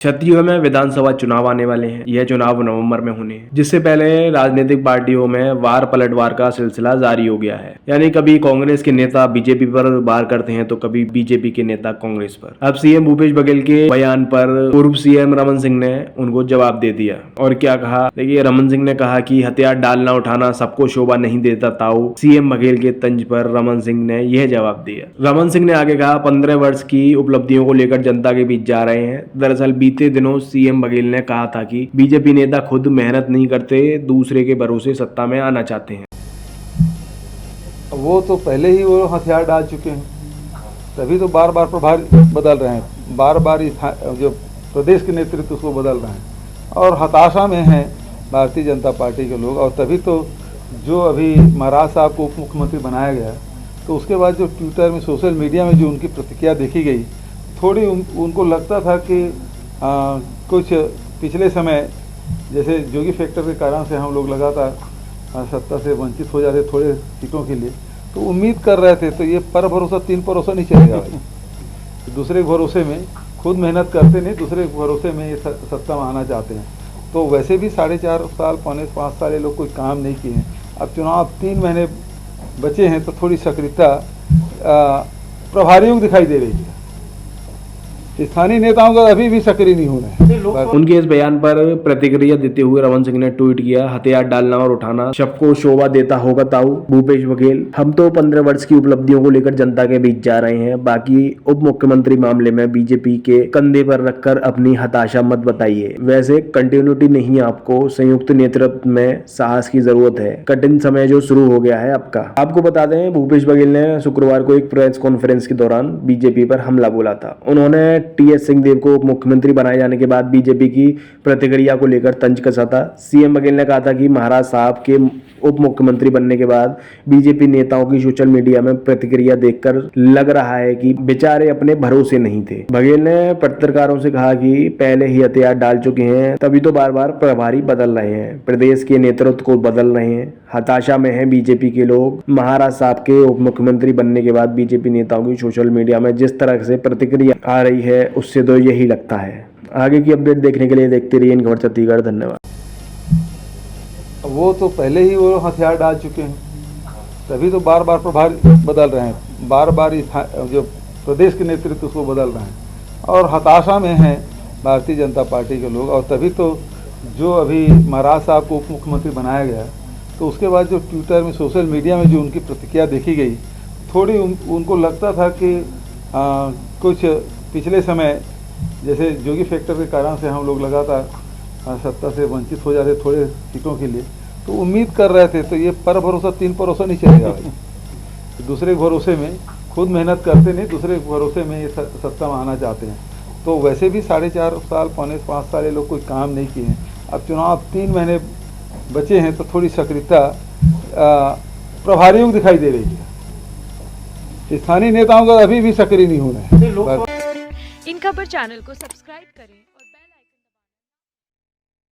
छत्तीसगढ़ में विधानसभा चुनाव आने वाले हैं। यह चुनाव नवंबर में होने हैं, जिससे पहले राजनीतिक पार्टियों में वार पलटवार का सिलसिला जारी हो गया है। यानी कभी कांग्रेस के नेता बीजेपी पर वार करते हैं तो कभी बीजेपी के नेता कांग्रेस पर। अब सीएम भूपेश बघेल के बयान पर पूर्व सीएम रमन सिंह ने उनको जवाब दे दिया। और क्या कहा, देखिए रमन सिंह ने कहा कि हथियार डालना उठाना सबको शोभा नहीं देता ताऊ। सीएम बघेल के तंज पर रमन सिंह ने यह जवाब दिया। रमन सिंह ने आगे कहा, 15 वर्ष की उपलब्धियों को लेकर जनता के बीच जा रहे हैं। दरअसल बीते दिनों सीएम बघेल ने कहा था कि बीजेपी नेता खुद मेहनत नहीं करते, दूसरे के भरोसे सत्ता में आना चाहते हैं। वो तो पहले ही वो हथियार डाल चुके हैं, तभी तो बार बार प्रभार बदल रहे हैं, बार बार जो प्रदेश के नेतृत्व उसको बदल रहे हैं और हताशा में हैं भारतीय जनता पार्टी के लोग। और तभी तो जो अभी महाराज साहब को उप मुख्यमंत्री बनाया गया, तो उसके बाद जो ट्विटर में सोशल मीडिया में जो उनकी प्रतिक्रिया देखी गई, थोड़ी उनको लगता था कि कुछ पिछले समय जैसे जोगी फैक्टर के कारण से हम लोग लगातार सत्ता से वंचित हो जाते थोड़े सीटों के लिए, तो उम्मीद कर रहे थे। तो ये पर भरोसा तीन भरोसा नहीं चलेगा भाई। दूसरे के भरोसे में खुद मेहनत करते नहीं, दूसरे के भरोसे में ये सत्ता में आना चाहते हैं। तो वैसे भी 4.5 साल 5 साल ये लोग कोई काम नहीं किए हैं। अब चुनाव 3 महीने बचे हैं, तो थोड़ी सक्रियता प्रभारियों को दिखाई दे रही है। स्थानीय नेताओं का अभी भी सक्रिय नहीं होना है। उनके इस बयान पर प्रतिक्रिया देते हुए रमन सिंह ने ट्वीट किया, हथियार डालना और उठाना सबको शोभा देता होगा ताऊ। भूपेश बघेल, हम तो 15 वर्ष की उपलब्धियों को लेकर जनता के बीच जा रहे हैं। बाकी उप मुख्यमंत्री मामले में बीजेपी के कंधे पर रखकर अपनी हताशा मत बताइए। वैसे कंटिन्यूटी नहीं, आपको संयुक्त नेतृत्व में साहस की जरूरत है। कठिन समय जो शुरू हो गया है आपका। आपको बता दें, भूपेश बघेल ने शुक्रवार को एक प्रेस कॉन्फ्रेंस के दौरान बीजेपी पर हमला बोला था। उन्होंने टीएस सिंहदेव को उप मुख्यमंत्री बनाए जाने के बाद बीजेपी की प्रतिक्रिया को लेकर तंज कसा था। सीएम बघेल ने कहा था कि महाराज साहब के उप मुख्यमंत्री बनने के बाद बीजेपी नेताओं की सोशल मीडिया में प्रतिक्रिया देखकर लग रहा है कि बेचारे अपने भरोसे नहीं थे। बघेल ने पत्रकारों से कहा कि पहले ही हथियार डाल चुके हैं, तभी तो बार बार प्रभारी बदल रहे हैं, प्रदेश के नेतृत्व को बदल रहे हैं। हताशा में है बीजेपी के लोग। महाराज साहब के उप मुख्यमंत्री बनने के बाद बीजेपी नेताओं की सोशल मीडिया में जिस तरह से प्रतिक्रिया आ रही है, उससे तो यही लगता है। आगे की अपडेट देखने के लिए देखते रहिए इनखबर छत्तीसगढ़। धन्यवाद। वो तो पहले ही वो हथियार डाल चुके हैं, तभी तो बार बार प्रभार बदल रहे हैं, बार बार जो प्रदेश के नेतृत्व उसको बदल रहे हैं और हताशा में हैं भारतीय जनता पार्टी के लोग। और तभी तो जो अभी महाराज साहब को उप मुख्यमंत्री बनाया गया, तो उसके बाद जो ट्विटर में सोशल मीडिया में जो उनकी प्रतिक्रिया देखी गई, थोड़ी उनको लगता था कि कुछ पिछले समय जैसे जोगी फैक्टर के कारण से हम लोग लगातार सत्ता से वंचित हो जाते थोड़े सीटों के लिए, तो उम्मीद कर रहे थे। तो ये पर भरोसा तीन भरोसा नहीं चलेगा भाई। दूसरे के भरोसे में खुद मेहनत करते नहीं, दूसरे के भरोसे में ये सत्ता में आना चाहते हैं। तो वैसे भी 4.5 साल 5 साल ये लोग कोई काम नहीं किए हैं। अब चुनाव 3 महीने बचे हैं, तो थोड़ी सक्रियता प्रभारियों को दिखाई दे रही है। स्थानीय नेताओं का अभी भी सक्रिय नहीं होना है। इन खबर चैनल को सब्सक्राइब करें।